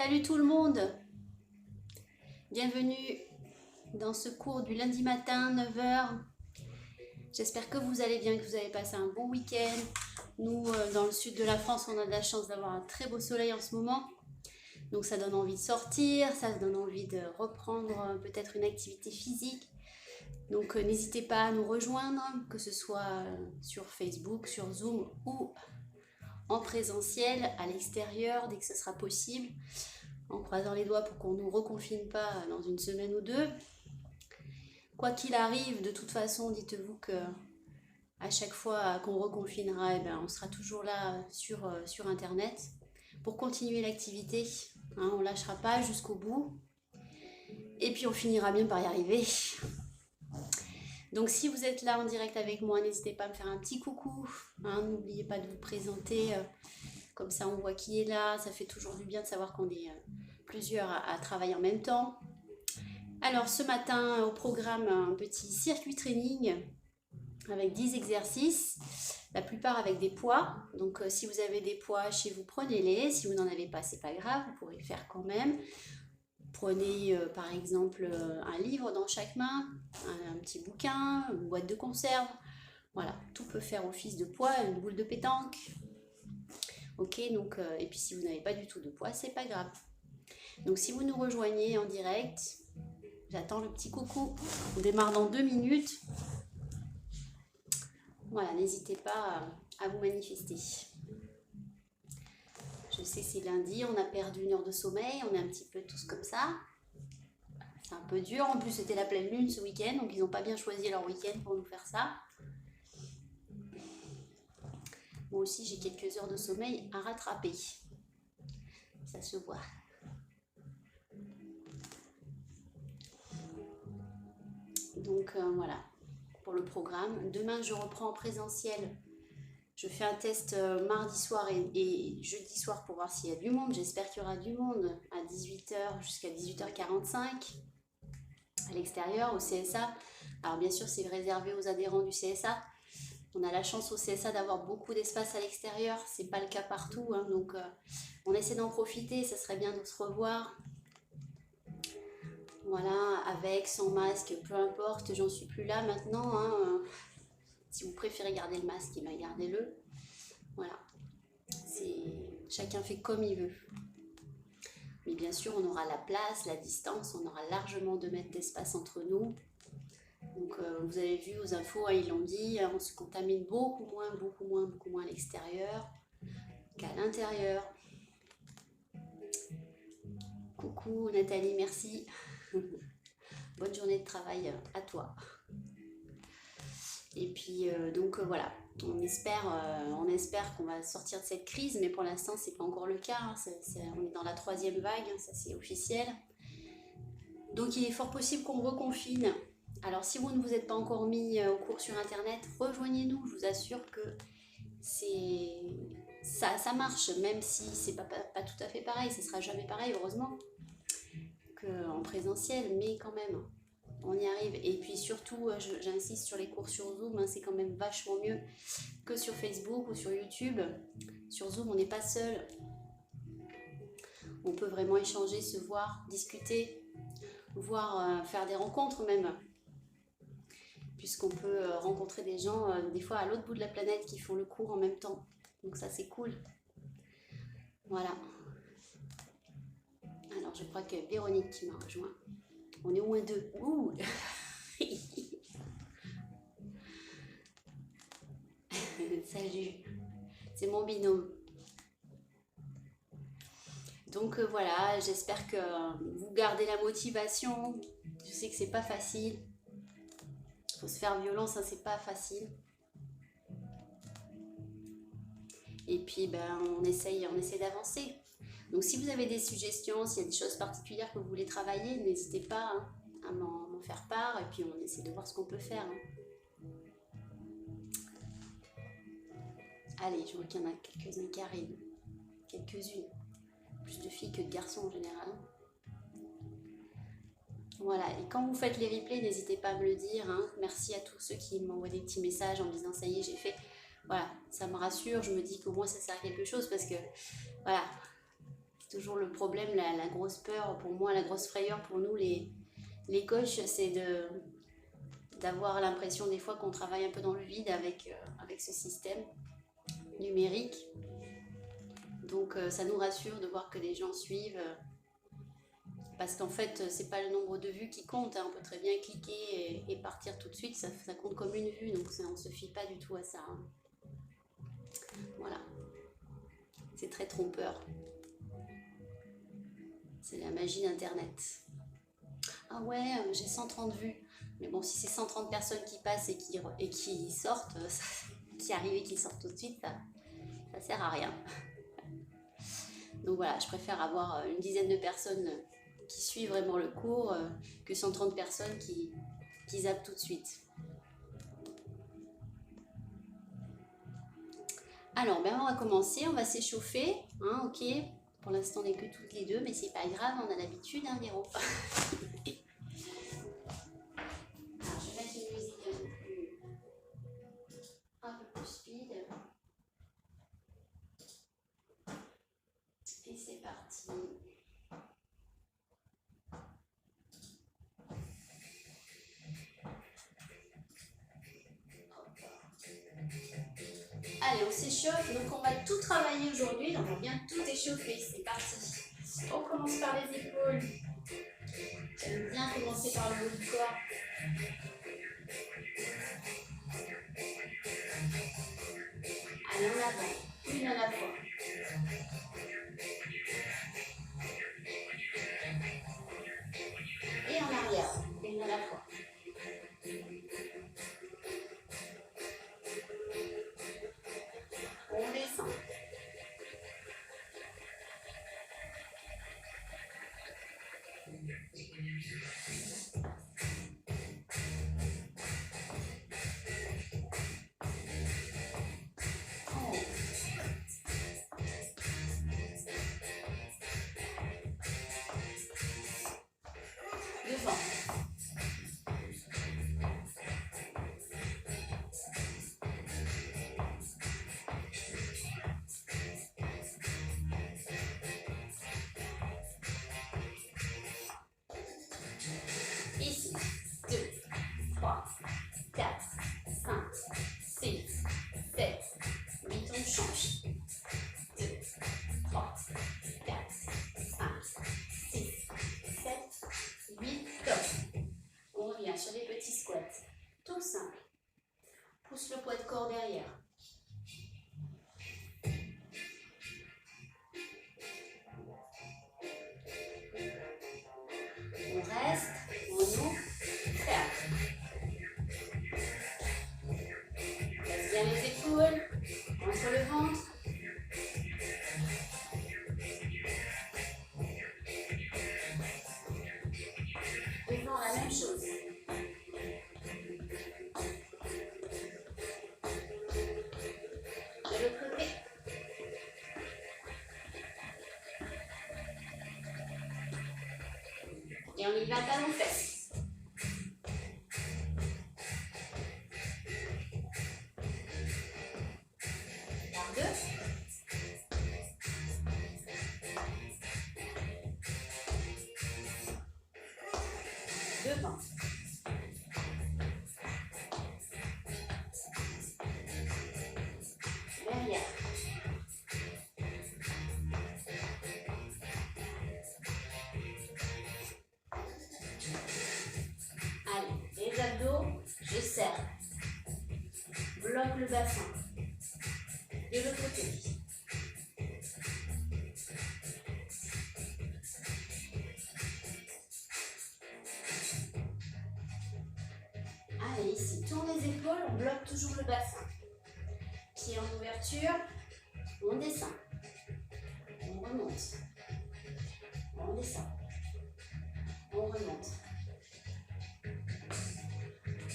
Salut tout le monde, bienvenue dans ce cours du lundi matin, 9 heures. J'espère que vous allez bien, que vous avez passé un bon week-end. Nous, dans le sud de la France, on a de la chance d'avoir un très beau soleil en ce moment. Donc ça donne envie de sortir, ça donne envie de reprendre peut-être une activité physique. Donc n'hésitez pas à nous rejoindre, que ce soit sur Facebook, sur Zoom ou en présentiel, à l'extérieur, dès que ce sera possible, en croisant les doigts pour qu'on ne nous reconfine pas dans une semaine ou deux. Quoi qu'il arrive, de toute façon, dites-vous que à chaque fois qu'on reconfinera, on sera toujours là sur Internet pour continuer l'activité. On ne lâchera pas jusqu'au bout. Et puis on finira bien par y arriver. Donc si vous êtes là en direct avec moi, n'hésitez pas à me faire un petit coucou. N'oubliez pas de vous présenter. Comme ça, on voit qui est là. Ça fait toujours du bien de savoir qu'on est plusieurs à travailler en même temps. Alors ce matin, au programme, un petit circuit training avec 10 exercices, la plupart avec des poids. Donc si vous avez des poids chez vous, prenez-les. Si vous n'en avez pas, c'est pas grave, vous pourrez le faire quand même. Prenez par exemple un livre dans chaque main, un petit bouquin, une boîte de conserve. Voilà, tout peut faire office de poids, une boule de pétanque. Ok, donc, et puis si vous n'avez pas du tout de poids, c'est pas grave. Donc si vous nous rejoignez en direct, j'attends le petit coucou. On démarre dans 2 minutes. Voilà, n'hésitez pas à vous manifester. Je sais, c'est lundi, on a perdu 1 heure de sommeil, on est un petit peu tous comme ça. C'est un peu dur, en plus c'était la pleine lune ce week-end, donc ils n'ont pas bien choisi leur week-end pour nous faire ça. Moi aussi j'ai quelques heures de sommeil à rattraper. Ça se voit. Donc voilà pour le programme. Demain je reprends en présentiel. Je fais un test mardi soir et jeudi soir pour voir s'il y a du monde. J'espère qu'il y aura du monde à 18h jusqu'à 18h45 à l'extérieur au CSA. Alors bien sûr c'est réservé aux adhérents du CSA. On a la chance au CSA d'avoir beaucoup d'espace à l'extérieur. C'est pas le cas partout, donc on essaie d'en profiter. Ça serait bien de se revoir. Voilà, avec, sans masque, peu importe, j'en suis plus là maintenant. Si vous préférez garder le masque, gardez-le. Voilà, chacun fait comme il veut. Mais bien sûr, on aura la place, la distance, on aura largement 2 mètres d'espace entre nous. Donc vous avez vu aux infos, ils l'ont dit, on se contamine beaucoup moins à l'extérieur qu'à l'intérieur. Coucou Nathalie, merci. Bonne journée de travail à toi. Et puis donc voilà, on espère qu'on va sortir de cette crise, mais pour l'instant c'est pas encore le cas. On est dans la 3e vague, ça c'est officiel. Donc il est fort possible qu'on reconfine. Alors si vous ne vous êtes pas encore mis au cours sur internet, rejoignez-nous, je vous assure que ça marche, même si c'est pas tout à fait pareil, ce sera jamais pareil heureusement qu'en présentiel, mais quand même on y arrive. Et puis surtout j'insiste sur les cours sur Zoom, c'est quand même vachement mieux que sur Facebook ou sur YouTube. Sur Zoom on n'est pas seul, on peut vraiment échanger, se voir, discuter, voire faire des rencontres même, puisqu'on peut rencontrer des gens des fois à l'autre bout de la planète qui font le cours en même temps. Donc ça c'est cool. Voilà. Alors je crois que Véronique qui m'a rejoint. On est au moins 2. Ouh. Salut. C'est mon binôme. Donc voilà, j'espère que vous gardez la motivation. Je sais que c'est pas facile. Il faut se faire violence, c'est pas facile. Et puis on essaye d'avancer. Donc si vous avez des suggestions, s'il y a des choses particulières que vous voulez travailler, n'hésitez pas à m'en faire part, et puis on essaie de voir ce qu'on peut faire. Allez, je vois qu'il y en a quelques-uns qui arrivent. Quelques-unes. Plus de filles que de garçons en général. Voilà, et quand vous faites les replays, n'hésitez pas à me le dire. Merci à tous ceux qui m'envoient des petits messages en me disant « ça y est, j'ai fait ». Voilà, ça me rassure, je me dis qu'au moins ça sert à quelque chose parce que, voilà, toujours le problème, la grosse peur pour moi, la grosse frayeur pour nous les coachs, c'est d'avoir l'impression des fois qu'on travaille un peu dans le vide avec ce système numérique. Donc ça nous rassure de voir que les gens suivent, parce qu'en fait c'est pas le nombre de vues qui compte, hein. On peut très bien cliquer et partir tout de suite, ça compte comme une vue, donc on ne se fie pas du tout à ça, hein. Voilà, c'est très trompeur, c'est la magie d'internet. Ah ouais, j'ai 130 vues, mais bon, si c'est 130 personnes qui passent et qui sortent, qui arrivent et qui sortent tout de suite, ça sert à rien. Donc voilà, je préfère avoir une dizaine de personnes qui suivent vraiment le cours que 130 personnes qui zappent tout de suite. Alors, ben on va commencer, on va s'échauffer, hein, ok. Pour l'instant, on n'est que toutes les deux, mais c'est pas grave, on a l'habitude, hein, Véro. Alors, je vais mettre une musique un peu plus speed. Et c'est parti. Allez, on s'échauffe, donc on va tout travailler aujourd'hui, on va bien tout échauffer, c'est parti. On commence par les épaules. J'aime bien commencer par le haut du corps. Allez, en avant, une à la fois. Et en arrière, une à la fois. On descend. Ici, 2, 3, 4, 5, 6, 7, 8, on change. 2, 3, 4, 5, 6, 7, 8, top. On revient sur les petits squats. Tout simple. Pousse le poids de corps derrière. On reste, on ouvre, ferme. Laisse bien les épaules, entre le ventre. Devant la même chose. De l'autre côté. Et on y va talon-fesse. Par deux. Devant. Derrière. Allez, les abdos, je serre. Bloque le bassin. De l'autre côté. Allez, ici, tourne les épaules, on bloque toujours le bassin. Pied en ouverture, on descend. On remonte. On descend. On remonte.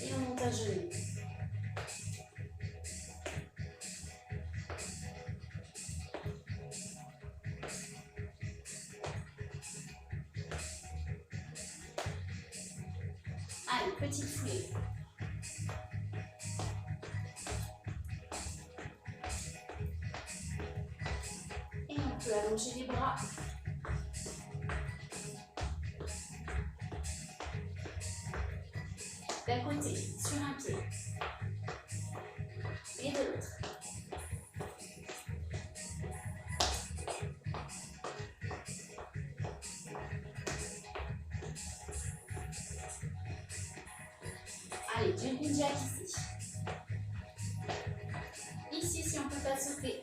Et on monte à genoux. Allez, petite foulée. Et on peut allonger les bras d'un côté, sur un pied. Et de l'autre. Allez, jumping jack ici. Ici, si on ne peut pas sauter.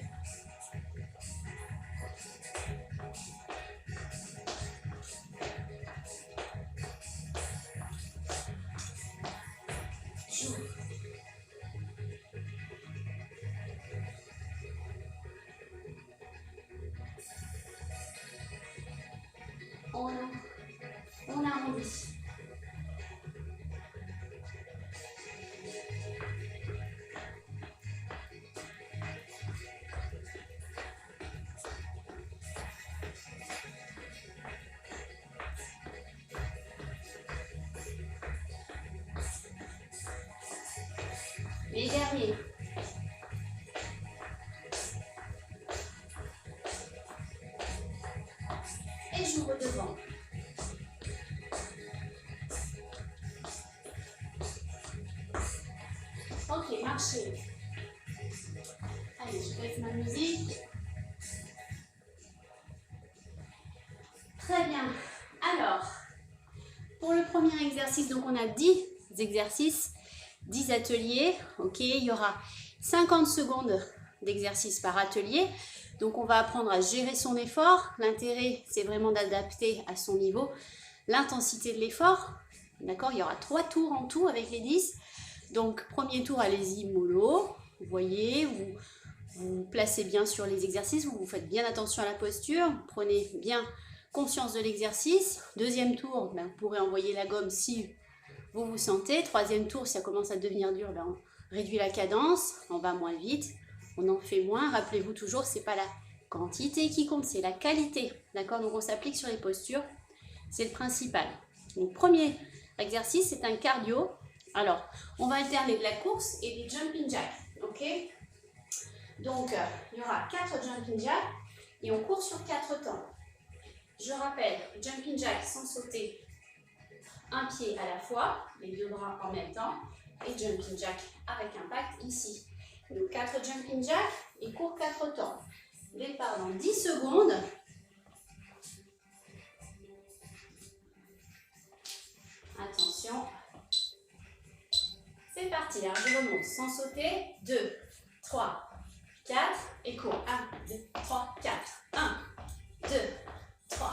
On arrondit. Les derniers. Et j'ouvre devant. Ok, marchez. Allez, je baisse ma musique. Très bien. Alors, pour le premier exercice, donc on a 10 exercices, 10 ateliers. Ok, il y aura 50 secondes d'exercice par atelier. Donc on va apprendre à gérer son effort. L'intérêt, c'est vraiment d'adapter à son niveau l'intensité de l'effort. D'accord, il y aura 3 tours en tout avec les 10. Donc premier tour, allez-y mollo. Vous voyez, vous vous placez bien sur les exercices, vous faites bien attention à la posture, vous prenez bien conscience de l'exercice. Deuxième tour, vous pourrez envoyer la gomme si vous vous sentez. Troisième tour, si ça commence à devenir dur, on réduit la cadence, on va moins vite, on en fait moins. Rappelez-vous toujours, c'est pas la quantité qui compte, c'est la qualité. D'accord, donc on s'applique sur les postures, c'est le principal. Donc premier exercice, c'est un cardio. Alors, on va alterner de la course et des jumping jacks. Ok, donc il y aura 4 jumping jacks et on court sur 4 temps. Je rappelle, jumping jack sans sauter, un pied à la fois, les 2 bras en même temps, et jumping jack avec impact ici. Donc 4 jumping jack et court 4 temps. Départ dans 10 secondes. Attention. C'est parti, alors je remonte sans sauter. 2, 3, 4 et court. 1, 2, 3, 4. 1, 2, 3,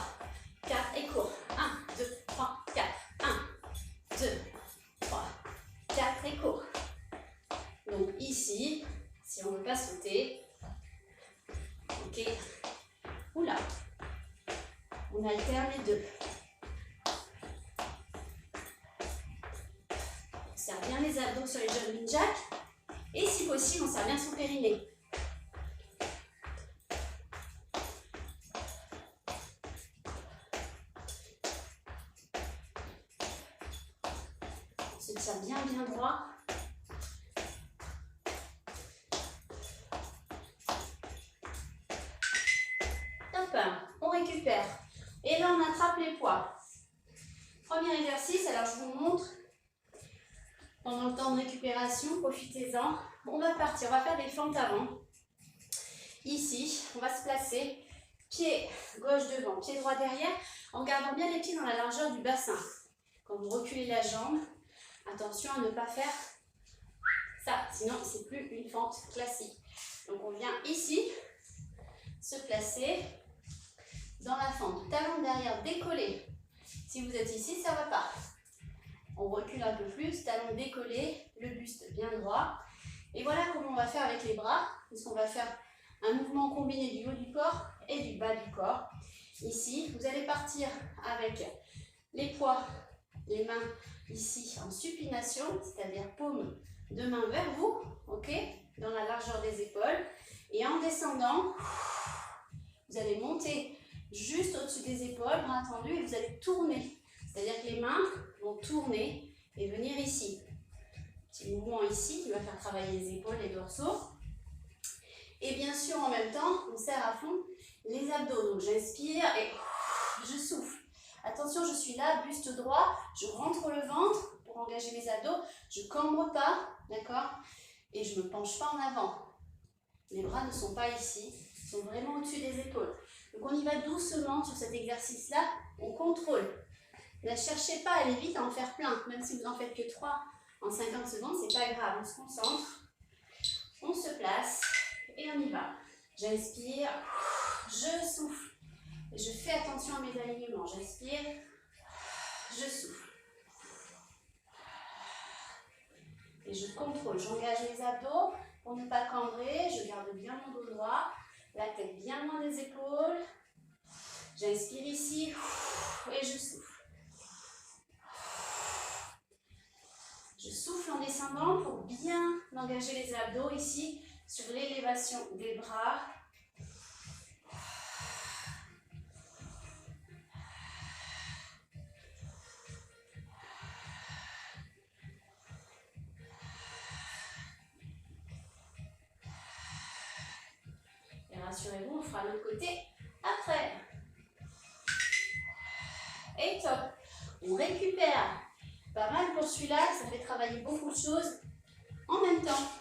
4 et court. 1, 2, 3, 4. 1, 2, 3, 4 et court. Donc ici, si on ne veut pas sauter, ok, oula, on alterne les deux. On serre bien les abdos sur les jumping jacks et si possible, on serre bien son périnée. On se tient bien droit. Top, on récupère. Et là, on attrape les poids. Premier exercice, alors je vous montre. Pendant le temps de récupération, profitez-en. On va partir, on va faire des fentes avant. Ici, on va se placer, pied gauche devant, pied droit derrière, en gardant bien les pieds dans la largeur du bassin. Quand vous reculez la jambe, attention à ne pas faire ça, sinon c'est plus une fente classique. Donc on vient ici, se placer dans la fente, talon derrière décollé. Si vous êtes ici, ça ne va pas. On recule un peu plus, talon décollé, le buste bien droit. Et voilà comment on va faire avec les bras, puisqu'on va faire un mouvement combiné du haut du corps et du bas du corps. Ici, vous allez partir avec les poids, les mains ici en supination, c'est-à-dire paume de main vers vous, ok, dans la largeur des épaules. Et en descendant, vous allez monter juste au-dessus des épaules, bras tendus, et vous allez tourner. C'est-à-dire que les mains vont tourner et venir ici. Petit mouvement ici qui va faire travailler les épaules, les dorsaux. Et bien sûr, en même temps, on serre à fond les abdos. Donc j'inspire et je souffle. Attention, je suis là, buste droit, je rentre le ventre pour pour engager mes abdos. Je ne cambre pas, d'accord? Et je ne me penche pas en avant. Les bras ne sont pas ici, ils sont vraiment au-dessus des épaules. Donc on y va doucement sur cet exercice-là, on contrôle. Ne cherchez pas à aller vite à en faire plein, même si vous n'en faites que 3 en 50 secondes, c'est pas grave, on se concentre, on se place et on y va. J'inspire, je souffle, et je fais attention à mes alignements. J'inspire, je souffle. Et je contrôle, j'engage mes abdos pour ne pas cambrer, je garde bien mon dos droit, la tête bien loin des épaules. J'inspire ici et je souffle. Je souffle en descendant pour bien engager les abdos ici sur l'élévation des bras. Et rassurez-vous, on fera l'autre côté après. Et top. On récupère. Pas mal pour celui-là, ça fait travailler beaucoup de choses en même temps.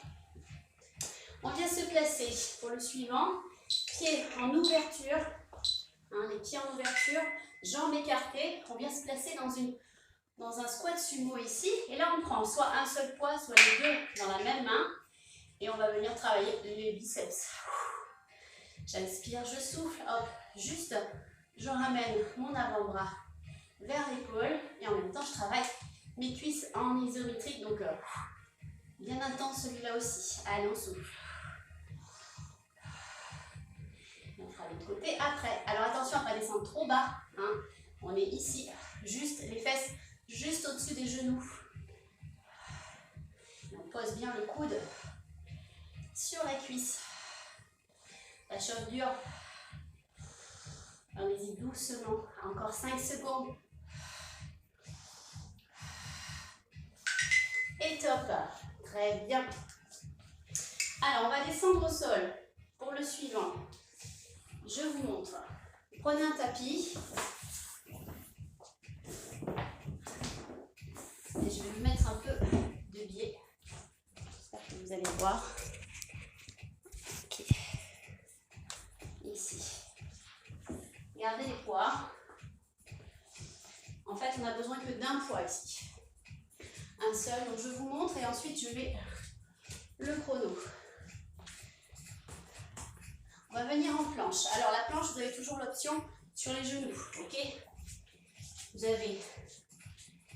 On vient se placer pour le suivant. Pieds en ouverture, hein, les pieds en ouverture, jambes écartées. On vient se placer dans un squat sumo ici. Et là, on prend soit un seul poids, soit les deux dans la même main. Et on va venir travailler les biceps. J'inspire, je souffle. Hop, juste, je ramène mon avant-bras vers l'épaule. Et en même temps, je travaille mes cuisses en isométrique. Donc, bien intense celui-là aussi. Allez, on souffle. On fera l'autre côté après. Alors attention à ne pas descendre trop bas. Hein. On est ici, juste les fesses juste au-dessus des genoux. Et on pose bien le coude sur la cuisse. La chauffe dure. Allez-y doucement. Encore 5 secondes. Et top. Très bien. Alors, on va descendre au sol pour le suivant. Je vous montre. Prenez un tapis. Et je vais vous mettre un peu de biais. J'espère que vous allez voir. Okay. Ici. Gardez les poids. En fait, on n'a besoin que d'un poids ici. Un seul. Donc, je vous montre et ensuite, je vais le chrono. On va venir en planche. Alors la planche, vous avez toujours l'option sur les genoux, ok? Vous avez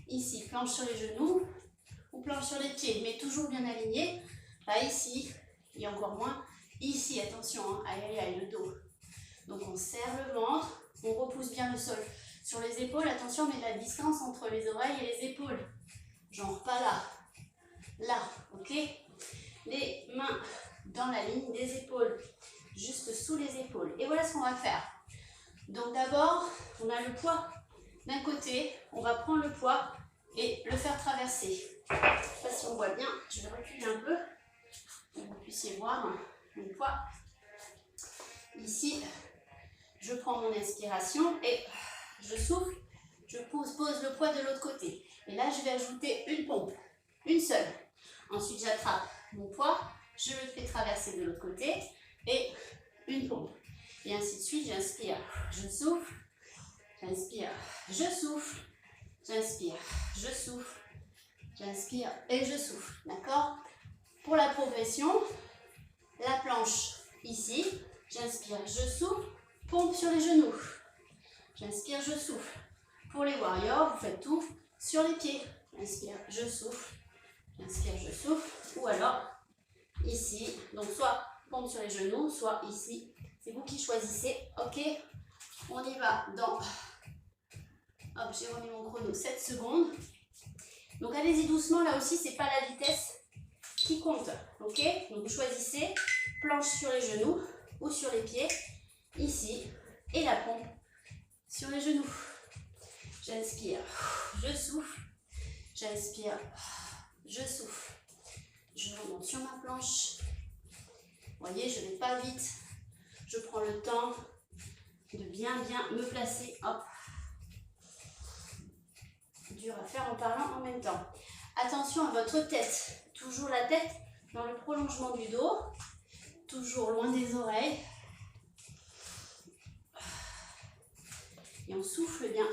ici planche sur les genoux ou planche sur les pieds, mais toujours bien aligné. Pas ici, et encore moins ici, attention, hein. Aïe aïe aïe, le dos. Donc on serre le ventre, on repousse bien le sol. Sur les épaules, attention, on met de la distance entre les oreilles et les épaules. Genre pas là, là, ok? Les mains dans la ligne des épaules. Juste sous les épaules. Et voilà ce qu'on va faire. Donc d'abord, on a le poids d'un côté. On va prendre le poids et le faire traverser. Je ne sais pas si on voit bien. Je vais reculer un peu pour que vous puissiez voir le poids. Ici, je prends mon inspiration et je souffle. Je pose le poids de l'autre côté. Et là, je vais ajouter une pompe. Une seule. Ensuite, j'attrape mon poids. Je le fais traverser de l'autre côté. Et une pompe. Et ainsi de suite, j'inspire, je souffle, j'inspire, je souffle, j'inspire, je souffle, j'inspire et je souffle. D'accord? Pour la progression, la planche ici, j'inspire, je souffle, pompe sur les genoux. J'inspire, je souffle. Pour les warriors, vous faites tout sur les pieds. J'inspire, je souffle, j'inspire, je souffle. Ou alors, ici, donc soit pompe sur les genoux, soit ici. C'est vous qui choisissez. Ok, on y va dans... Hop, j'ai remis mon chrono 7 secondes. Donc allez-y doucement, là aussi, c'est pas la vitesse qui compte. Ok, donc vous choisissez planche sur les genoux ou sur les pieds, ici, et la pompe sur les genoux. J'inspire, je souffle, j'inspire, je souffle. Je remonte sur ma planche. Vous voyez, je ne vais pas vite. Je prends le temps de bien me placer. Hop. dur à faire en parlant en même temps. Attention à votre tête. Toujours la tête dans le prolongement du dos. Toujours loin des oreilles. Et on souffle bien.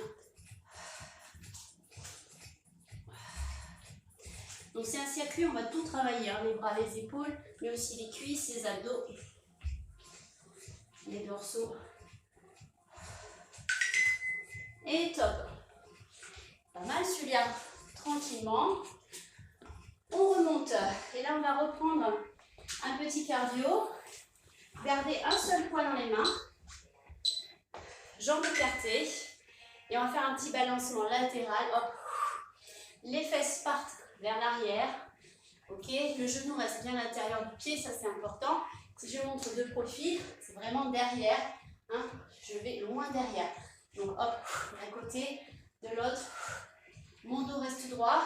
Donc c'est un circuit, on va tout travailler, hein, les bras, les épaules, mais aussi les cuisses, les abdos, les dorsaux. Et top. Pas mal celui-là. Tranquillement. On remonte. Et là, on va reprendre un petit cardio. Gardez un seul poids dans les mains. Jambes écartées. Et on va faire un petit balancement latéral. Hop. Les fesses partent vers l'arrière. Ok. Le genou reste bien à l'intérieur du pied. Ça, c'est important. Si je montre de profil, c'est vraiment derrière. Hein. Je vais loin derrière. Donc, hop. D'un côté, de l'autre. Mon dos reste droit.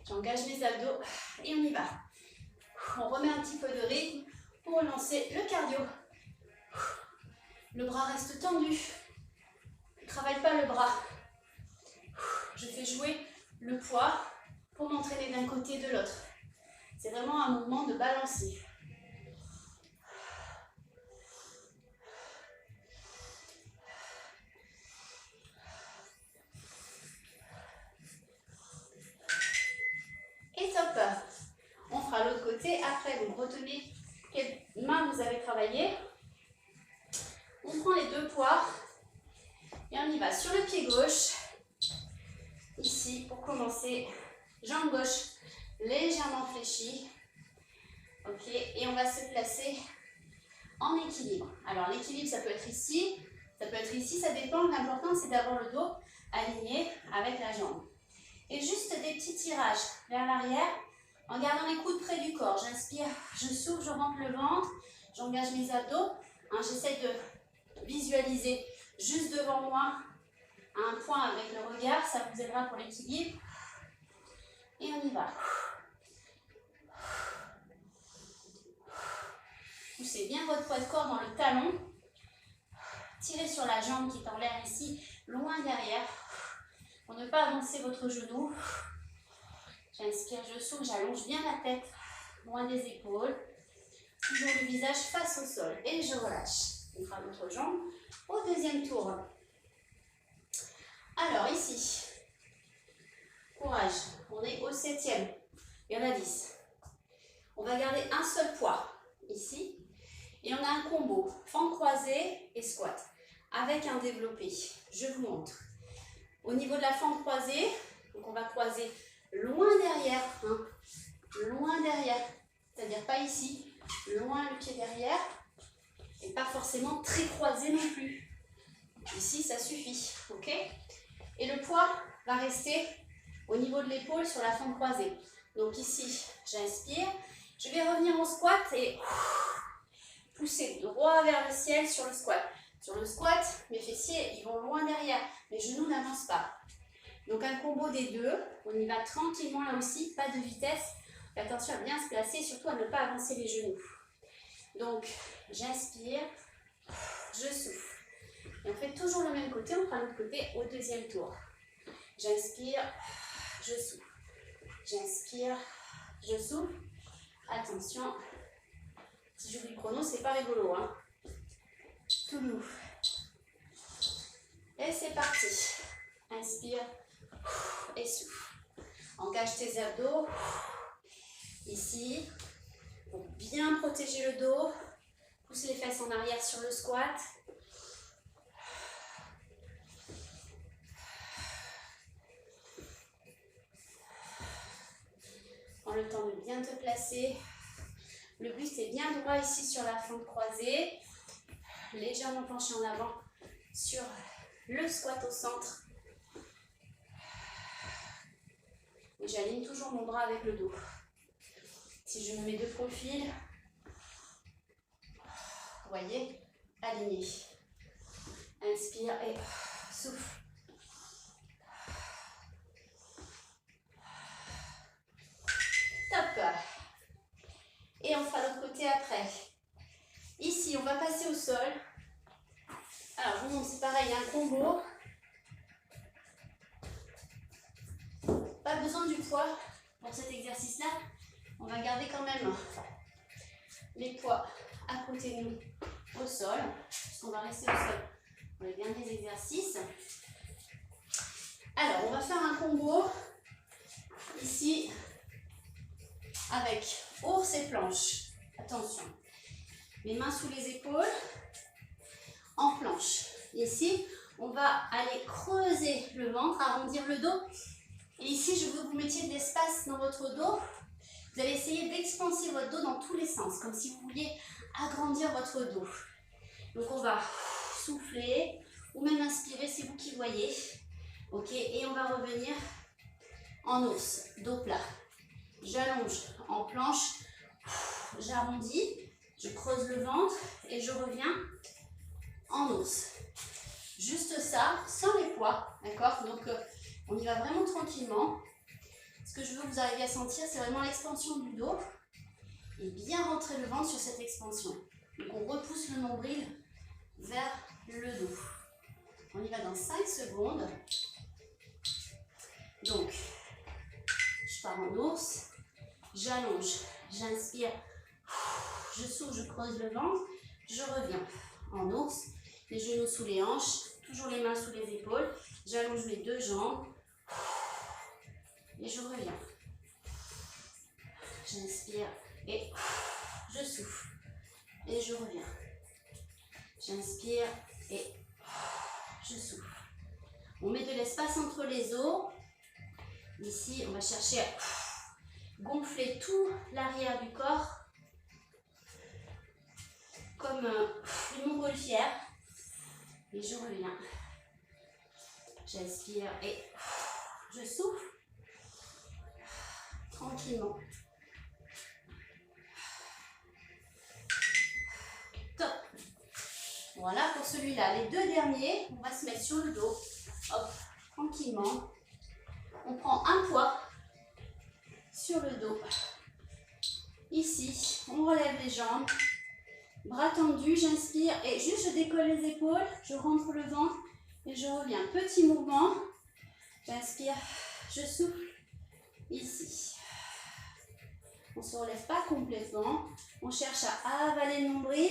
J'engage mes abdos. Et on y va. On remet un petit peu de rythme pour relancer le cardio. Le bras reste tendu. Je ne travaille pas le bras. Je fais jouer le poids pour m'entraîner d'un côté et de l'autre. C'est vraiment un mouvement de balancer. Et top. On fera l'autre côté. Après, vous retenez quelle main vous avez travaillé. On prend les deux poids et on y va sur le pied gauche. Ici, pour commencer, jambe gauche légèrement fléchie. Ok, et on va se placer en équilibre. Alors, l'équilibre, ça peut être ici, ça peut être ici, ça dépend. L'important, c'est d'avoir le dos aligné avec la jambe. Et juste des petits tirages vers l'arrière en gardant les coudes près du corps. J'inspire, je souffle, je rentre le ventre, j'engage mes abdos. Hein, j'essaie de visualiser juste devant moi un point avec le regard, ça vous aidera pour l'équilibre. Et on y va. Poussez bien votre poids de corps dans le talon. Tirez sur la jambe qui est en l'air ici, loin derrière, pour ne pas avancer votre genou. J'inspire, je souffle, j'allonge bien la tête, loin des épaules. Toujours le visage face au sol. Et je relâche. On fera l'autre jambe au deuxième tour. Alors ici, courage, on est au 7e. Il y en a 10. On va garder un seul poids ici. Et on a un combo, fente croisée et squat, avec un développé. Je vous montre. Au niveau de la fente croisée, donc on va croiser loin derrière, hein, loin derrière, c'est-à-dire pas ici, loin le pied derrière, et pas forcément très croisé non plus. Ici, ça suffit, ok? Et le poids va rester au niveau de l'épaule sur la fente croisée. Donc ici, j'inspire, je vais revenir en squat et pousser droit vers le ciel sur le squat. Sur le squat, mes fessiers, ils vont loin derrière. Mes genoux n'avancent pas. Donc un combo des deux. On y va tranquillement là aussi, pas de vitesse. Et attention à bien se placer, surtout à ne pas avancer les genoux. Donc j'inspire, je souffle. Et on fait toujours le même côté, on fera l'autre côté au deuxième tour. J'inspire, je souffle. J'inspire, je souffle. Attention. Si j'oublie le chrono, c'est pas rigolo, hein. Tout doux. Et c'est parti. Inspire et souffle. Engage tes abdos. Ici, pour bien protéger le dos. Pousse les fesses en arrière sur le squat. Prends le temps de bien te placer. Le buste est bien droit ici sur la fente croisée. Légèrement penché en avant sur le squat au centre. Et j'aligne toujours mon bras avec le dos. Si je me mets de profil, vous voyez, aligné. Inspire et souffle. Top. Et on fera l'autre côté après. Ici, on va passer au sol. Alors, je vous montre, c'est pareil, un combo. besoin du poids pour cet exercice-là. On va garder quand même les poids à côté de nous au sol, puisqu'on va rester au sol pour les derniers exercices. Alors, on va faire un combo ici avec ours et planche. Attention, les mains sous les épaules, en planche. Ici, on va aller creuser le ventre, arrondir le dos. Et ici, je veux que vous mettiez de l'espace dans votre dos. Vous allez essayer d'expanser votre dos dans tous les sens, comme si vous vouliez agrandir votre dos. Donc, on va souffler ou même inspirer, c'est vous qui voyez. Ok, et on va revenir en ours, dos plat. J'allonge en planche, j'arrondis, je creuse le ventre et je reviens en ours. Juste ça, sans les poids, d'accord? Donc, on y va vraiment tranquillement. Ce que je veux que vous arriviez à sentir, c'est vraiment l'expansion du dos et bien rentrer le ventre sur cette expansion. Donc, on repousse le nombril vers le dos. On y va dans 5 secondes. Donc, je pars en ours, j'allonge, j'inspire, je souffle, je creuse le ventre, je reviens en ours, les genoux sous les hanches, toujours les mains sous les épaules, j'allonge mes 2 jambes et je reviens. J'inspire et je souffle et je reviens. J'inspire et je souffle. On met de l'espace entre les os. Ici, on va chercher à gonfler tout l'arrière du corps comme une montgolfière. Et je reviens. J'inspire et je souffle tranquillement. Top. Voilà pour celui-là. Les 2 derniers, on va se mettre sur le dos. Hop, tranquillement. On prend un poids sur le dos. Ici, on relève les jambes. Bras tendus, j'inspire et juste je décolle les épaules. Je rentre le ventre et je reviens. Petit mouvement. J'inspire, je souffle. Ici. On ne se relève pas complètement. On cherche à avaler le nombril.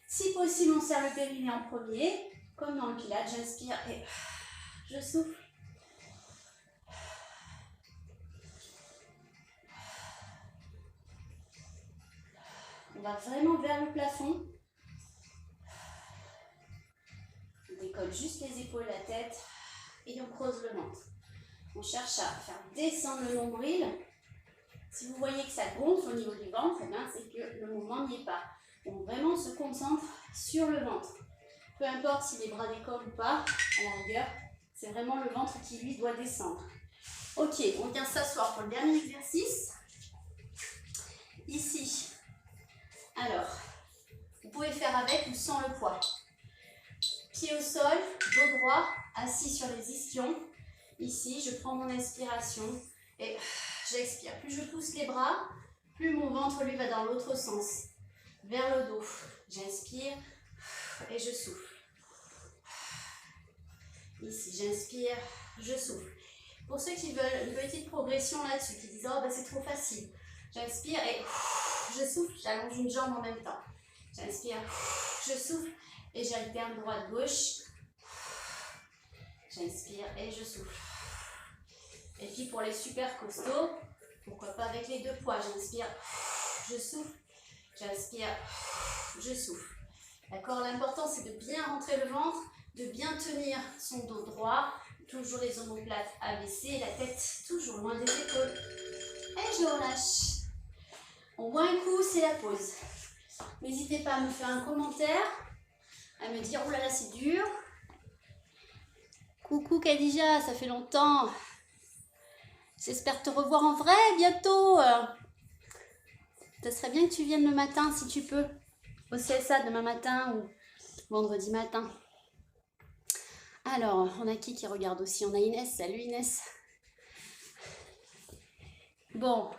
Si possible, on serre le périnée en premier. Comme dans le pilates, j'inspire et je souffle. On va vraiment vers le plafond. On décolle juste les épaules, la tête et on creuse le ventre. On cherche à faire descendre le nombril. Si vous voyez que ça gonfle au niveau du ventre, c'est que le mouvement n'y est pas. Donc vraiment, on se concentre sur le ventre. Peu importe si les bras décollent ou pas, à la rigueur, c'est vraiment le ventre qui, lui, doit descendre. Ok, on vient s'asseoir pour le dernier exercice. Ici. Alors, vous pouvez faire avec ou sans le poids. Pied au sol, dos droit, assis sur les ischions. Ici, je prends mon inspiration et j'expire. Plus je pousse les bras, plus mon ventre lui va dans l'autre sens, vers le dos. J'inspire et je souffle. Ici, j'inspire, je souffle. Pour ceux qui veulent une petite progression là-dessus, qui disent « Oh, ben, c'est trop facile ». J'inspire et je souffle, j'allonge une jambe en même temps. J'inspire, je souffle et j'alterne droite-gauche. J'inspire et je souffle. Et puis pour les super costauds, pourquoi pas avec les 2 poids. J'inspire, je souffle, j'inspire, je souffle. D'accord? L'important c'est de bien rentrer le ventre, de bien tenir son dos droit, toujours les omoplates abaissées, la tête toujours loin des épaules. Et je relâche. On boit un coup, c'est la pause. N'hésitez pas à me faire un commentaire, à me dire « Oh là là, c'est dur ». Coucou Khadija, ça fait longtemps. J'espère te revoir en vrai bientôt. Ça serait bien que tu viennes le matin si tu peux. Au CSA demain matin ou vendredi matin. Alors, on a qui regarde aussi? On a Inès. Salut Inès. Bon,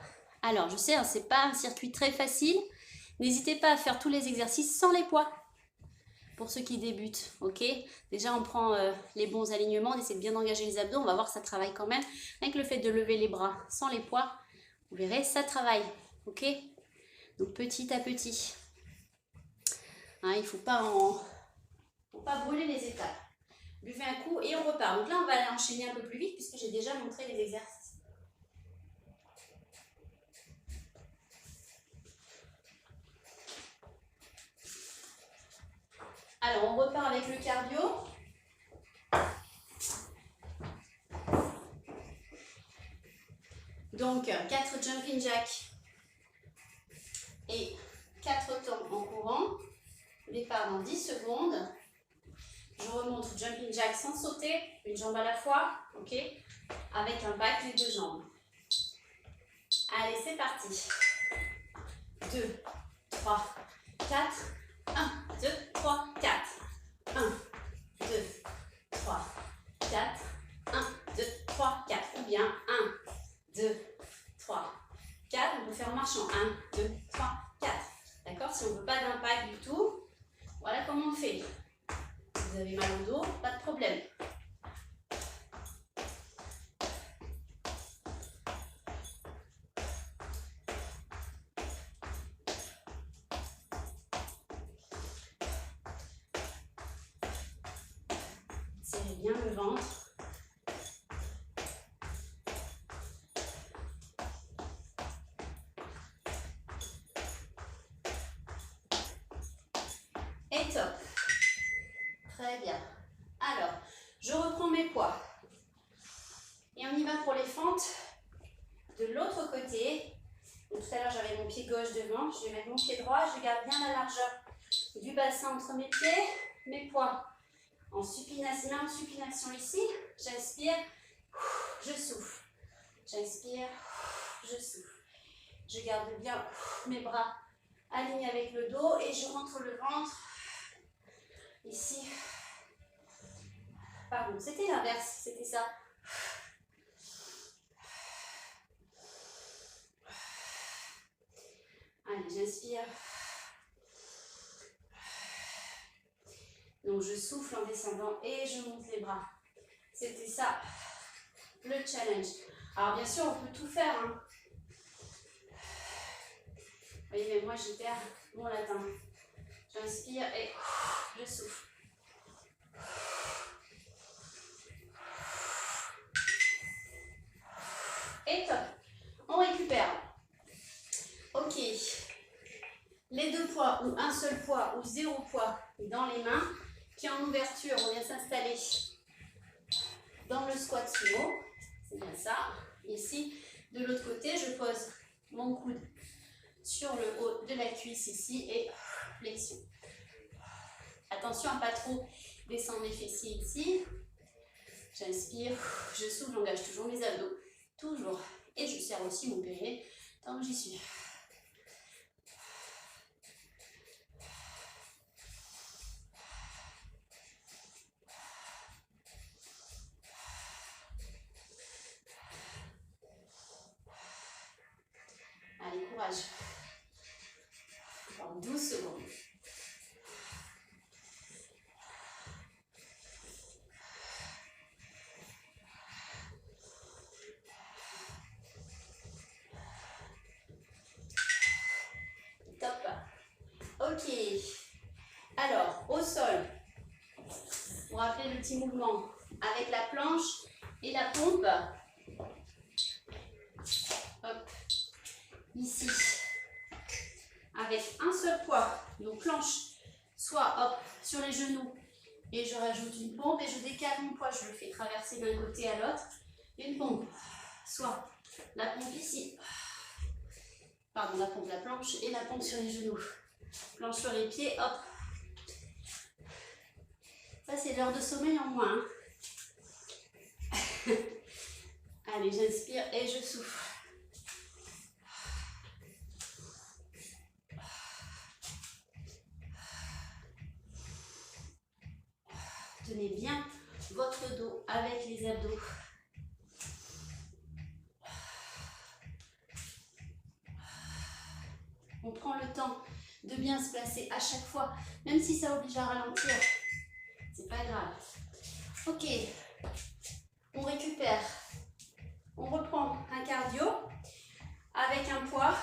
alors je sais, c'est pas un circuit très facile. N'hésitez pas à faire tous les exercices sans les poids. pour ceux qui débutent, ok? Déjà, on prend les bons alignements, on essaie de bien engager les abdos, on va voir que ça travaille quand même. Avec le fait de lever les bras sans les poids, vous verrez, ça travaille, ok? Donc, petit à petit. Hein, il ne faut pas brûler les étapes. Buvez un coup et on repart. Donc là, on va aller enchaîner un peu plus vite puisque j'ai déjà montré les exercices. Alors, on repart avec le cardio. Donc, 4 jumping jacks et 4 temps en courant. Départ dans 10 secondes. Je remonte jumping jack sans sauter, une jambe à la fois, ok? Avec un back les 2 jambes. Allez, c'est parti. 2, 3, 4. 1, 2, 3, 4. 1, 2, 3, 4. 1, 2, 3, 4. Ou bien 1, 2, 3, 4. On peut faire en marchant. 1, 2, 3, 4. D'accord? Si on ne veut pas d'impact du tout, voilà comment on fait. Si vous avez mal au dos, pas de problème. Serrez bien le ventre. Et top. Très bien. Alors, je reprends mes poids. Et on y va pour les fentes de l'autre côté. Donc, tout à l'heure, j'avais mon pied gauche devant. Je vais mettre mon pied droit. Je garde bien la largeur du bassin entre mes pieds. Mes poids en supination, en supination ici. J'inspire, je souffle. J'inspire, je souffle. Je garde bien mes bras alignés avec le dos et je rentre le ventre ici. Pardon, c'était l'inverse, c'était ça. Allez, j'inspire. Donc, je souffle en descendant et je monte les bras. C'était ça, le challenge. Alors, bien sûr, on peut tout faire. Hein. Vous voyez, mais moi, je perds mon latin. J'inspire et je souffle. Et top. On récupère. Ok. Les 2 poids ou un seul poids ou 0 poids dans les mains. Qui en ouverture, on vient s'installer dans le squat sumo. C'est bien ça. Ici, de l'autre côté, je pose mon coude sur le haut de la cuisse ici et flexion. Attention à ne pas trop descendre les fessiers ici. J'inspire, je souffle, j'engage toujours mes abdos. Toujours. Et je serre aussi mon périnée tant que j'y suis. Allez, courage. Encore 12 secondes. Top. Ok. Alors, au sol, vous rappelez le petit mouvement avec la planche et la pompe. Hop. Ici. Avec un seul poids, donc planche, soit hop, sur les genoux, et je rajoute une pompe et je décale mon poids, je le fais traverser d'un côté à l'autre, une pompe, soit la pompe ici, pardon, la pompe, la planche et la pompe sur les genoux, planche sur les pieds, hop. Ça c'est l'heure de sommeil en moins. Hein. Allez, j'inspire et je souffle. Tenez bien votre dos avec les abdos. On prend le temps de bien se placer à chaque fois, même si ça oblige à ralentir, c'est pas grave. Ok, on récupère, on reprend un cardio avec un poids.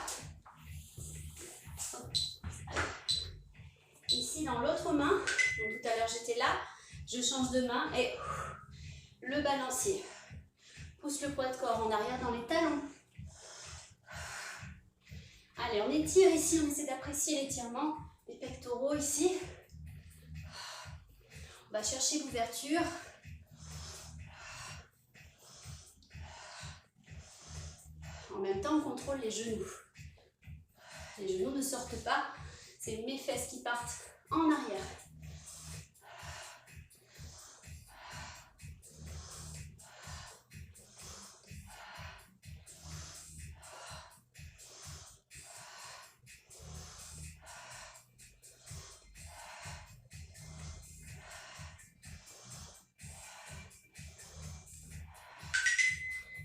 Ici dans l'autre main, donc tout à l'heure j'étais là, je change de main et le balancier. Pousse le poids de corps en arrière dans les talons. Allez, on étire ici, on essaie d'apprécier l'étirement des pectoraux ici. On va chercher l'ouverture. En même temps, on contrôle les genoux. Les genoux ne sortent pas, c'est mes fesses qui partent en arrière.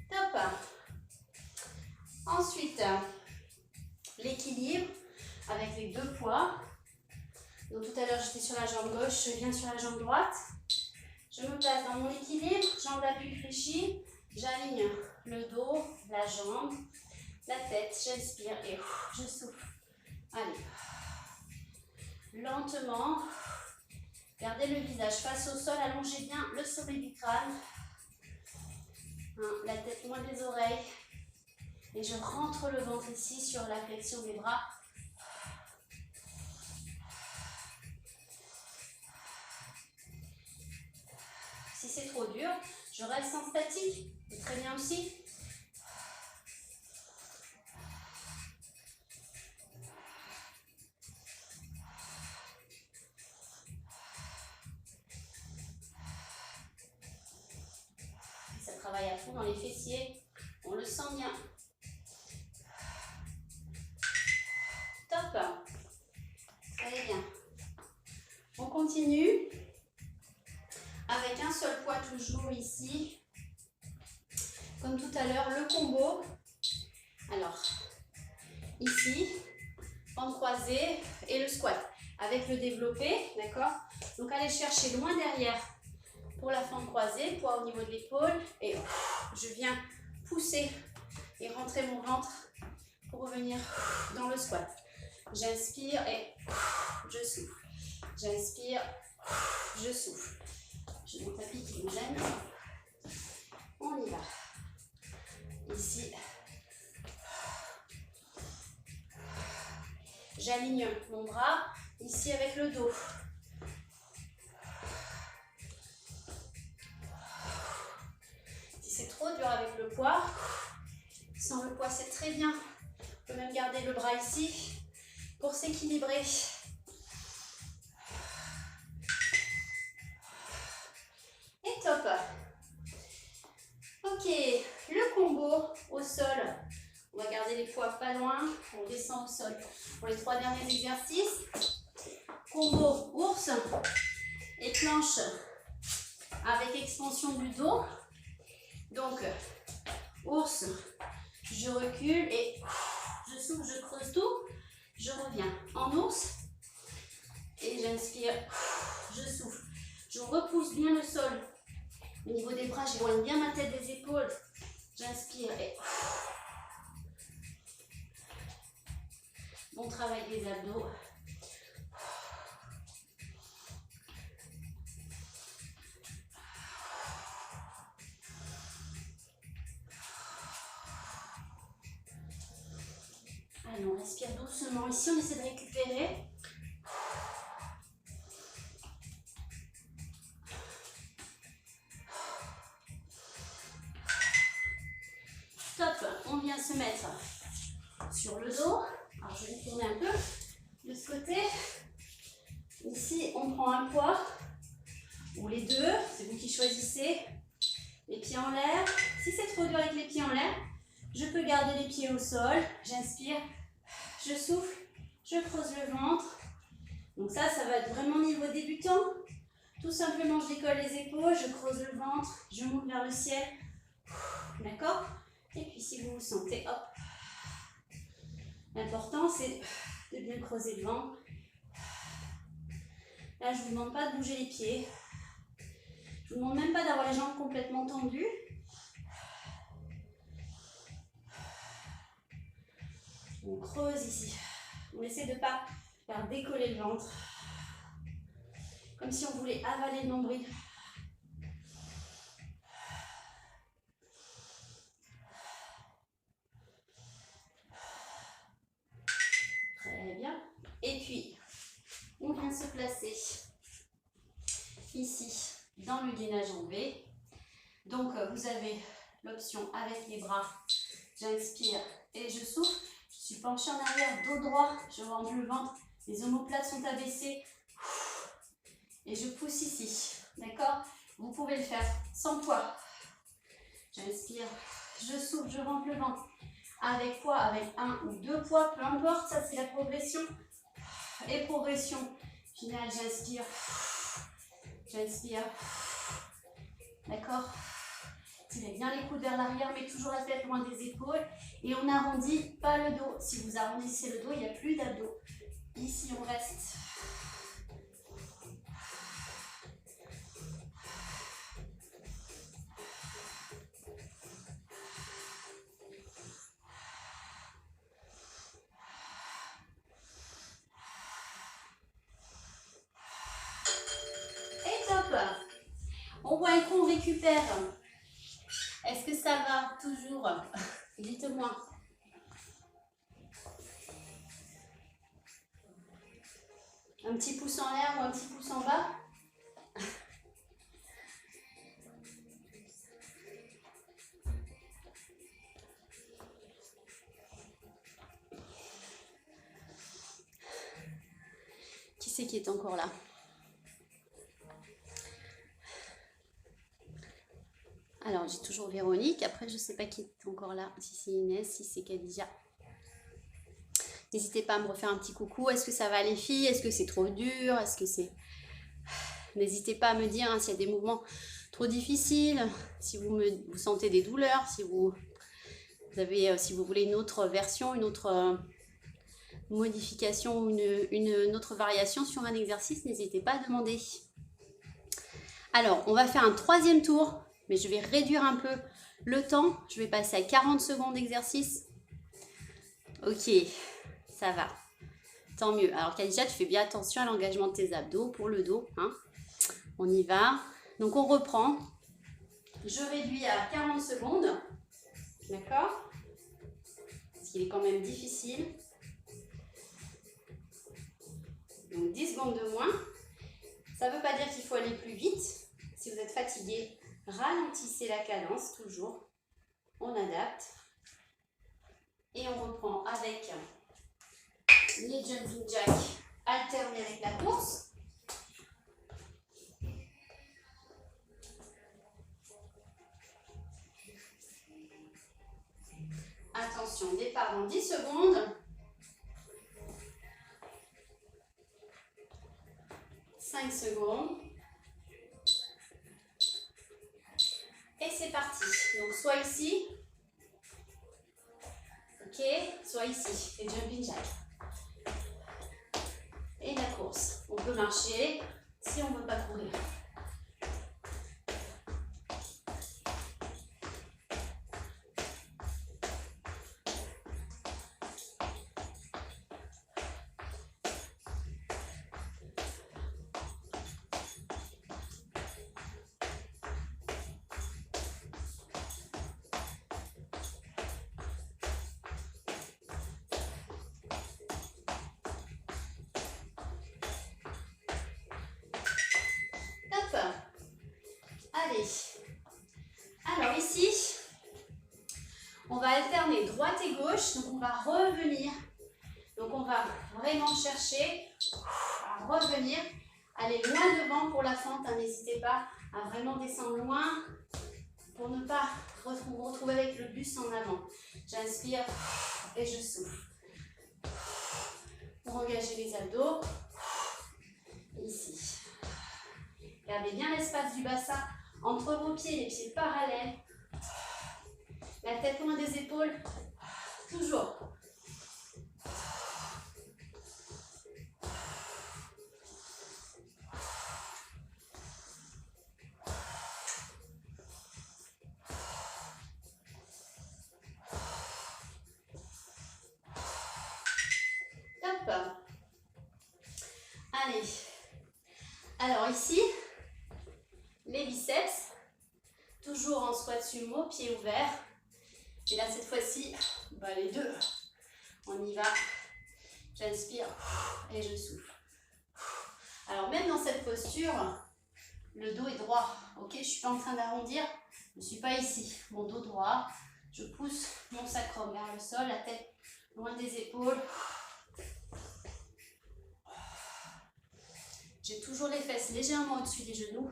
Top. Ensuite, l'équilibre avec les deux poids. Donc tout à l'heure j'étais sur la jambe gauche, je viens sur la jambe droite. Je me place dans mon équilibre, jambe d'appui fléchie, j'aligne le dos, la jambe, la tête, j'inspire et je souffle. Allez, lentement, gardez le visage face au sol, allongez bien le sommet du crâne, la tête loin des oreilles. Et je rentre le ventre ici sur la flexion des bras. Si c'est trop dur, je reste en statique. C'est très bien aussi. Ça travaille à fond dans les fessiers. On le sent bien. Top. Allez bien. On continue. Avec un seul poids toujours ici. Comme tout à l'heure, le combo. Alors, ici, en croisé et le squat. Avec le développé, d'accord? Donc, allez chercher loin derrière pour la fente croisée, poids au niveau de l'épaule. Et je viens pousser et rentrer mon ventre pour revenir dans le squat. J'inspire et je souffle. J'inspire, je souffle. J'ai mon tapis qui me gêne. On y va. Ici. J'aligne mon bras ici avec le dos. Si c'est trop dur avec le poids, sans le poids c'est très bien. On peut même garder le bras ici pour s'équilibrer. Et top. Ok, le combo au sol. On va garder les poids pas loin. On descend au sol pour les 3 derniers exercices. Combo ours et planche avec extension du dos. Donc, ours, je recule et je souffle, je creuse tout. Je reviens en ours et j'inspire, je souffle. Je repousse bien le sol. Au niveau des bras, j'éloigne bien ma tête des épaules. J'inspire et bon travail des abdos. Allez, on respire doucement. Ici, on essaie de récupérer. Top, on vient se mettre sur le dos. Alors, je vais tourner un peu de ce côté. Ici, on prend un poids ou les deux. C'est vous qui choisissez. Les pieds en l'air. Si c'est trop dur avec les pieds en l'air, je peux garder les pieds au sol. J'inspire, je souffle, je creuse le ventre. Donc ça va être vraiment niveau débutant. Tout simplement, je décolle les épaules, je creuse le ventre, je monte vers le ciel. D'accord? Et puis si vous vous sentez, hop. L'important, c'est de bien creuser le ventre. Là, je ne vous demande pas de bouger les pieds. Je ne vous demande même pas d'avoir les jambes complètement tendues. On creuse ici. On essaie de ne pas faire décoller le ventre. Comme si on voulait avaler le nombril. Très bien. Et puis, on vient se placer ici, dans le gainage en V. Donc, vous avez l'option avec les bras. J'inspire et je souffle. Je suis penchée en arrière, dos droit. Je rentre le ventre. Les omoplates sont abaissées. Et je pousse ici. D'accord? Vous pouvez le faire sans poids. J'inspire, je souffle, je rentre le ventre. Avec poids, avec 1 ou 2 poids, peu importe. Ça, c'est la progression. Et progression finale, j'inspire. J'inspire. D'accord? Tirez bien les coudes vers l'arrière, mais toujours la tête loin des épaules. Et on n'arrondit pas le dos. Si vous arrondissez le dos, il n'y a plus d'abdos. Ici, on reste. Et top! On voit un coup, on récupère. Est-ce que ça va toujours? Dites-moi. Un petit pouce en l'air ou un petit pouce en bas? Qui c'est qui est encore là? Alors, j'ai toujours Véronique. Après, je ne sais pas qui est encore là. Si c'est Inès, si c'est Khadija. N'hésitez pas à me refaire un petit coucou. Est-ce que ça va les filles? Est-ce que c'est trop dur? Est-ce que c'est... N'hésitez pas à me dire hein, s'il y a des mouvements trop difficiles, si vous sentez des douleurs, si vous voulez une autre version, une autre modification, une autre variation sur un exercice, n'hésitez pas à demander. Alors, on va faire un troisième tour, mais je vais réduire un peu le temps. Je vais passer à 40 secondes d'exercice. Ok, ça va. Tant mieux. Alors, Khadija, tu fais bien attention à l'engagement de tes abdos pour le dos. Hein. On y va. Donc, on reprend. Je réduis à 40 secondes. D'accord? Parce qu'il est quand même difficile. Donc, 10 secondes de moins. Ça ne veut pas dire qu'il faut aller plus vite. Si vous êtes fatigué, ralentissez la cadence toujours. On adapte. Et on reprend avec les jumping jacks alternés avec la course. Attention, départ dans 10 secondes. 5 secondes. Et c'est parti. Donc soit ici, ok, soit ici, les jumping jacks. Et la course. On peut marcher si on ne veut pas courir. Allez, alors ici, on va alterner droite et gauche, donc on va revenir. Donc on va vraiment chercher à revenir, aller loin devant pour la fente, hein. N'hésitez pas à vraiment descendre loin pour ne pas vous retrouver avec le bus en avant. J'inspire et je souffle. Pour engager les abdos, ici. Gardez bien l'espace du bassin entre vos pieds, les pieds parallèles. La tête loin des épaules. Toujours. Allez. Alors ici, les biceps, toujours en squat sumo, pieds ouverts. Et là, cette fois-ci, bah, les deux. On y va. J'inspire et je souffle. Alors même dans cette posture, le dos est droit. Ok, je ne suis pas en train d'arrondir. Je ne suis pas ici. Mon dos droit. Je pousse mon sacrum vers le sol, la tête loin des épaules. J'ai toujours les fesses légèrement au-dessus des genoux.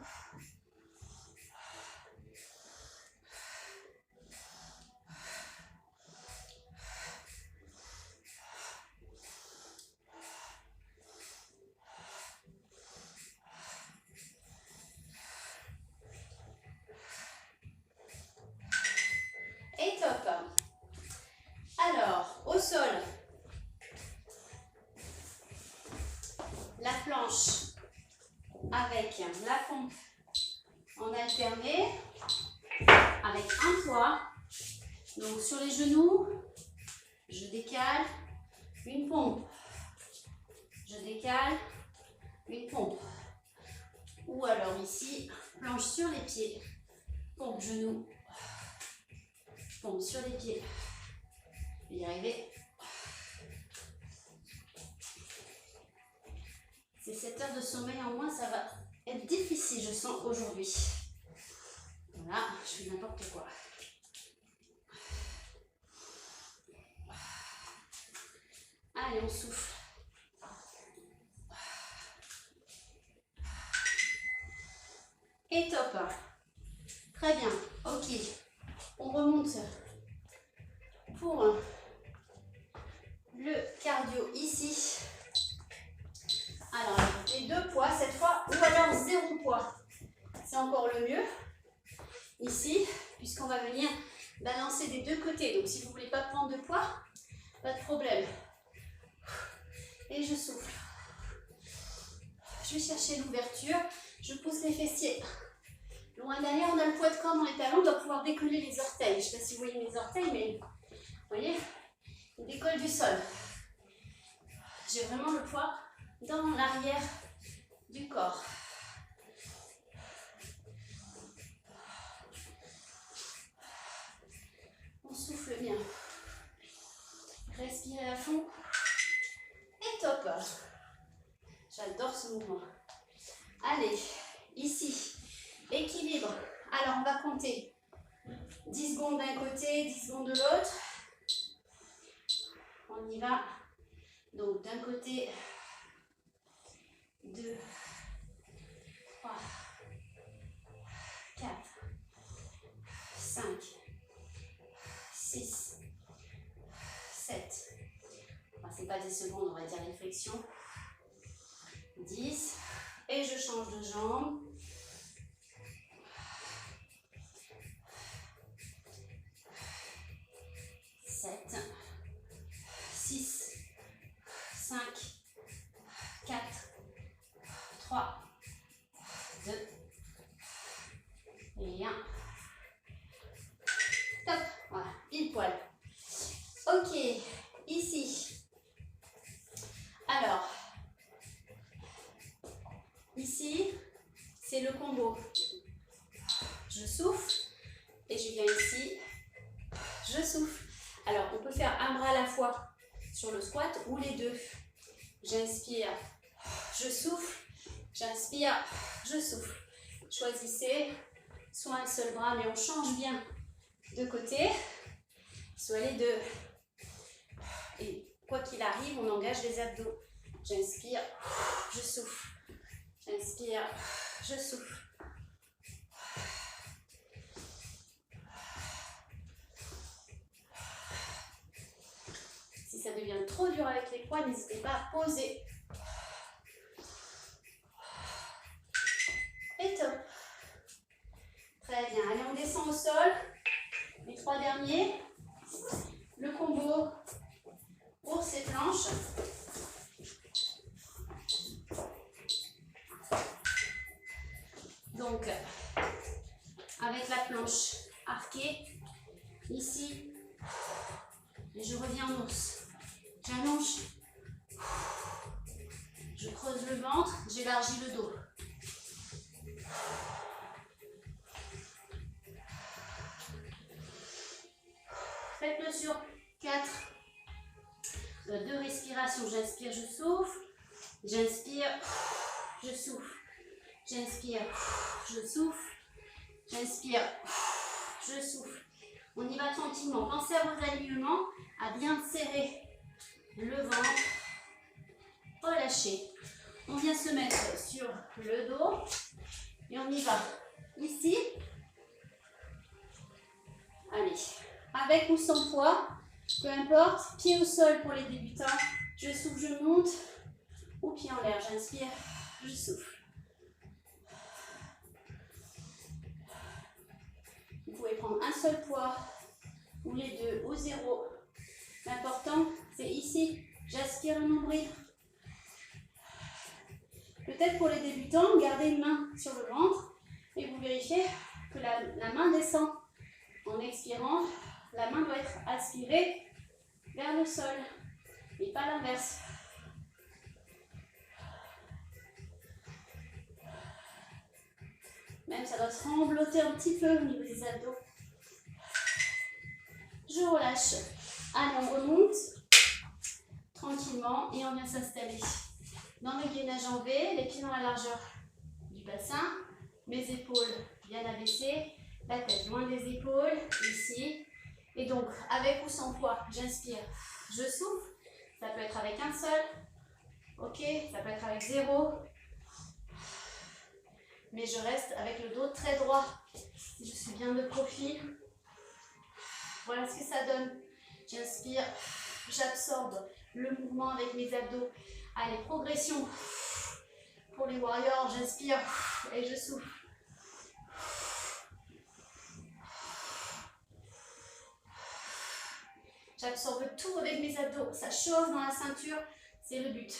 Et top. Alors, au sol, la planche avec la pompe en alterné, avec un poids. Donc sur les genoux, je décale, une pompe. Je décale, une pompe. Ou alors ici, planche sur les pieds, pompe genou, pompe sur les pieds. Je vais y arriver. Ces 7 heures de sommeil en moins, ça va être difficile, je sens, aujourd'hui. Voilà, je fais n'importe quoi. Allez, on souffle. Et top. Très bien. Ok. On remonte pour le cardio ici. Alors, les deux poids cette fois, ou alors 0 poids. C'est encore le mieux. Ici, puisqu'on va venir balancer des deux côtés. Donc, si vous ne voulez pas prendre de poids, pas de problème. Et je souffle. Je vais chercher l'ouverture. Je pousse les fessiers loin derrière. On a le poids de corps dans les talons. On doit pouvoir décoller les orteils. Je ne sais pas si vous voyez mes orteils, mais vous voyez, ils décollent du sol. J'ai vraiment le poids dans l'arrière du corps. On souffle bien. Respirez à fond. Et top. J'adore ce mouvement. Allez, ici, équilibre. Alors, on va compter 10 secondes d'un côté, 10 secondes de l'autre. On y va. Donc, d'un côté, 2, 3, 4, 5, 6, 7. Enfin, c'est pas des secondes, on va dire les flexions. 10. Et je change de jambe. 7, 6, 5, 4, 3, 2 et 1. Top, voilà, pile poil. Ok, ici. Alors, ici, c'est le combo. Je souffle et je viens ici, je souffle. Alors, on peut faire un bras à la fois sur le squat ou les deux. J'inspire, je souffle, j'inspire, je souffle. Choisissez soit un seul bras, mais on change bien de côté, soit les deux. Et quoi qu'il arrive, on engage les abdos. J'inspire, je souffle. J'inspire, je souffle. Si ça devient trop dur avec les poids, n'hésitez pas à poser. Et top. Très bien. Allez, on descend au sol. Les 3 derniers. Le combo pour ces planches. Donc, avec la planche arquée, ici, et je reviens en ours. J'allonge, Je creuse le ventre, j'élargis le dos. Faites-le sur 4. 2 respirations. J'inspire, je souffle. J'inspire, je souffle. J'inspire, je souffle. J'inspire, je souffle. On y va tranquillement. Pensez à vos alignements, à bien serrer le ventre. Relâchez. On vient se mettre sur le dos et on y va. Ici. Allez. Avec ou sans poids, peu importe. Pied au sol pour les débutants. Je souffle, je monte. Ou pied en l'air. J'inspire, je souffle. Vous pouvez prendre un seul poids ou les deux au 0. L'important, c'est ici. J'aspire le nombril. Peut-être pour les débutants, gardez une main sur le ventre et vous vérifiez que la main descend. En expirant, la main doit être aspirée vers le sol et pas l'inverse. Même ça doit se remblotter un petit peu au niveau des abdos. Je relâche. Allez, on remonte tranquillement et on vient s'installer. Dans le gainage en V, les pieds dans la largeur du bassin, mes épaules bien abaissées, la tête loin des épaules, ici. Et donc, avec ou sans poids, j'inspire, je souffle. Ça peut être avec un seul, ok, ça peut être avec 0. Mais je reste avec le dos très droit. Je suis bien de profil. Voilà ce que ça donne. J'inspire, j'absorbe le mouvement avec mes abdos. Allez, progression. Pour les warriors, j'inspire et je souffle. J'absorbe tout avec mes abdos. Ça chauffe dans la ceinture, c'est le but.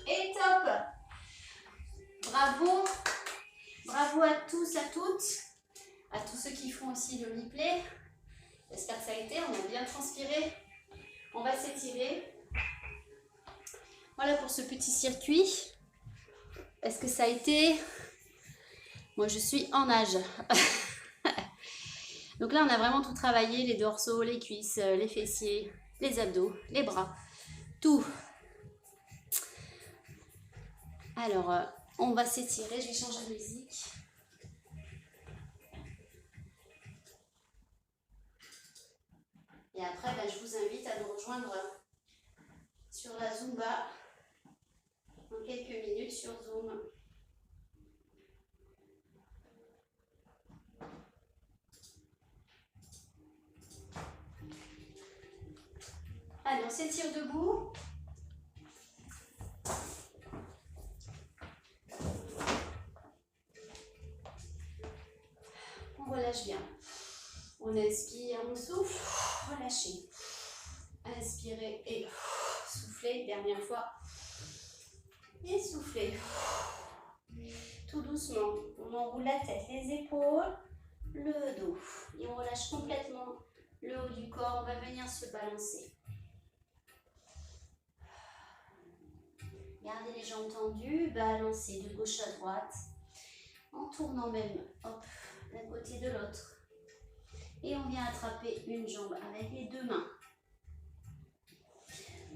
Et top! Bravo! Bravo à tous, à toutes, à tous ceux qui font aussi le replay. J'espère que ça a été, on a bien transpiré. On va s'étirer. Voilà pour ce petit circuit. Est-ce que ça a été? Moi, je suis en nage. Donc là, on a vraiment tout travaillé, les dorsaux, les cuisses, les fessiers, les abdos, les bras, tout. Alors, on va s'étirer, je vais changer de musique. Et après, je vous invite à nous rejoindre sur la Zumba dans quelques minutes sur Zoom. Allez, on s'étire debout. On relâche bien. On inspire, on souffle, relâchez. Inspirez et soufflez, dernière fois. Et soufflez. Tout doucement, on enroule la tête, les épaules, le dos. Et on relâche complètement le haut du corps, on va venir se balancer. Gardez les jambes tendues, balancez de gauche à droite, en tournant même, hop, d'un côté de l'autre. Et on vient attraper une jambe avec les deux mains.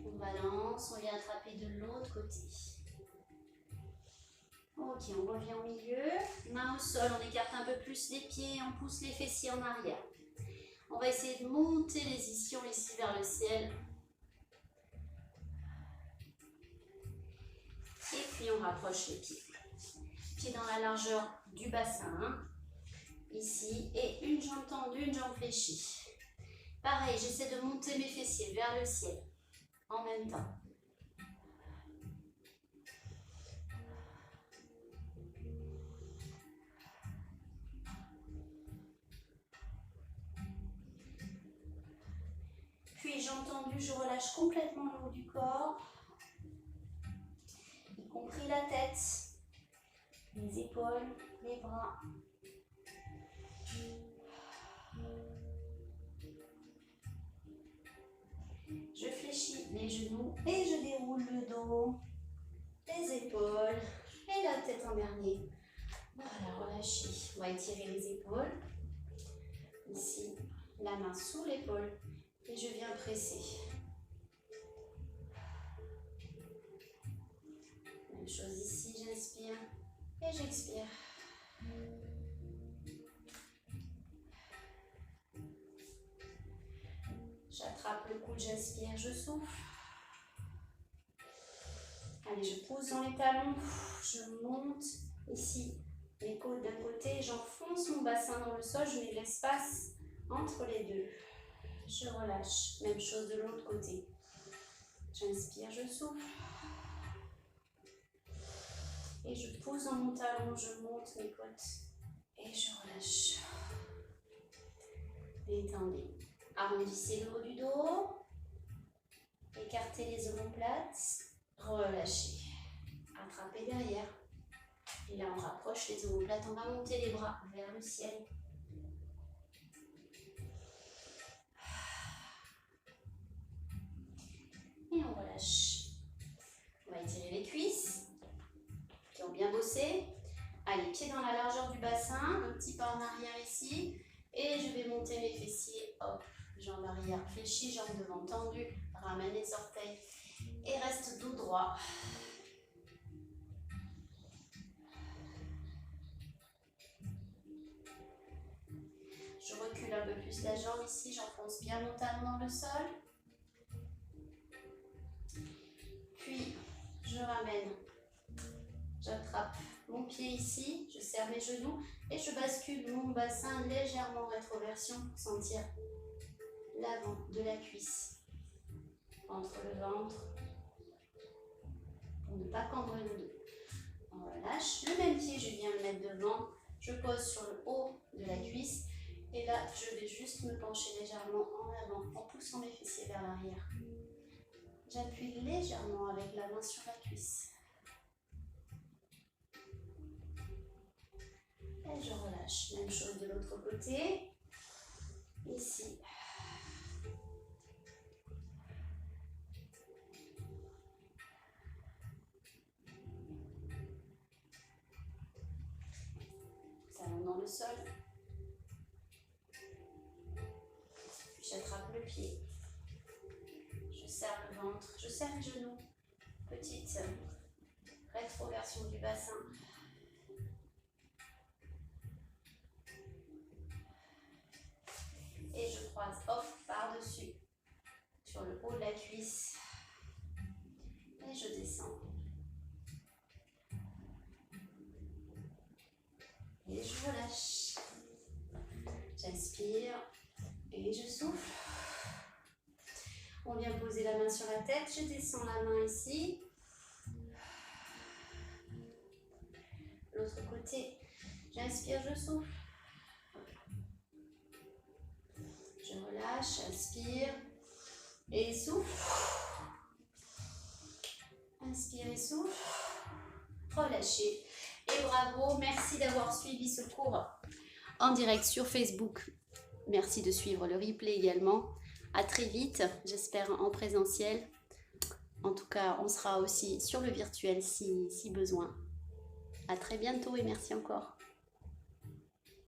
On balance, on vient attraper de l'autre côté. Ok, on revient au milieu, main au sol, on écarte un peu plus les pieds, on pousse les fessiers en arrière. On va essayer de monter les ischions ici vers le ciel. Et puis on rapproche les pieds. Pieds dans la largeur du bassin. Ici, et une jambe tendue, une jambe fléchie. Pareil, j'essaie de monter mes fessiers vers le ciel en même temps. Puis jambes tendues, je relâche complètement le haut du corps, y compris la tête, les épaules, les bras. les genoux et je déroule le dos, les épaules et la tête en dernier. Voilà, relâchez. On va étirer les épaules. Ici, la main sous l'épaule et je viens presser. Même chose ici, j'inspire et j'expire. J'attrape le coude, j'inspire, je souffle. Allez, je pousse dans les talons, je monte ici les côtes d'un côté, j'enfonce mon bassin dans le sol, je mets de l'espace entre les deux. Je relâche, même chose de l'autre côté. J'inspire, je souffle. Et je pousse dans mon talon, je monte mes côtes et je relâche. Détendez. Arrondissez le haut du dos. Écartez les omoplates. Relâchez. Attrapez derrière. Et là, on rapproche les omoplates. On va monter les bras vers le ciel. Et on relâche. On va étirer les cuisses qui ont bien bossé. Allez, pieds dans la largeur du bassin. Un petit pas en arrière ici. Et je vais monter mes fessiers. Hop, jambes arrière fléchies, jambes devant tendues. Ramène les orteils. Et reste dos droit. Je recule un peu plus la jambe ici, j'enfonce bien mon talon dans le sol. Puis, je ramène, j'attrape mon pied ici, je serre mes genoux et je bascule mon bassin légèrement en rétroversion pour sentir l'avant de la cuisse entre le ventre pour ne pas cambrer le dos. On relâche. Le même pied, je viens le mettre devant, je pose sur le haut de la cuisse. Et là, je vais juste me pencher légèrement en avant en poussant mes fessiers vers l'arrière. J'appuie légèrement avec la main sur la cuisse. Et je relâche. Même chose de l'autre côté. Ici. Talon dans le sol. J'attrape le pied, je serre le ventre, je serre les genoux, petite rétroversion du bassin. Et je croise off par-dessus, sur le haut de la cuisse. Et je descends. Et je relâche. J'inspire. Et je souffle. On vient poser la main sur la tête. Je descends la main ici. L'autre côté. J'inspire, je souffle. Je relâche, inspire et souffle. Inspire et souffle. Relâchez. Et bravo, merci d'avoir suivi ce cours en direct sur Facebook. Merci de suivre le replay également. À très vite, j'espère en présentiel. En tout cas, on sera aussi sur le virtuel si besoin. À très bientôt et merci encore.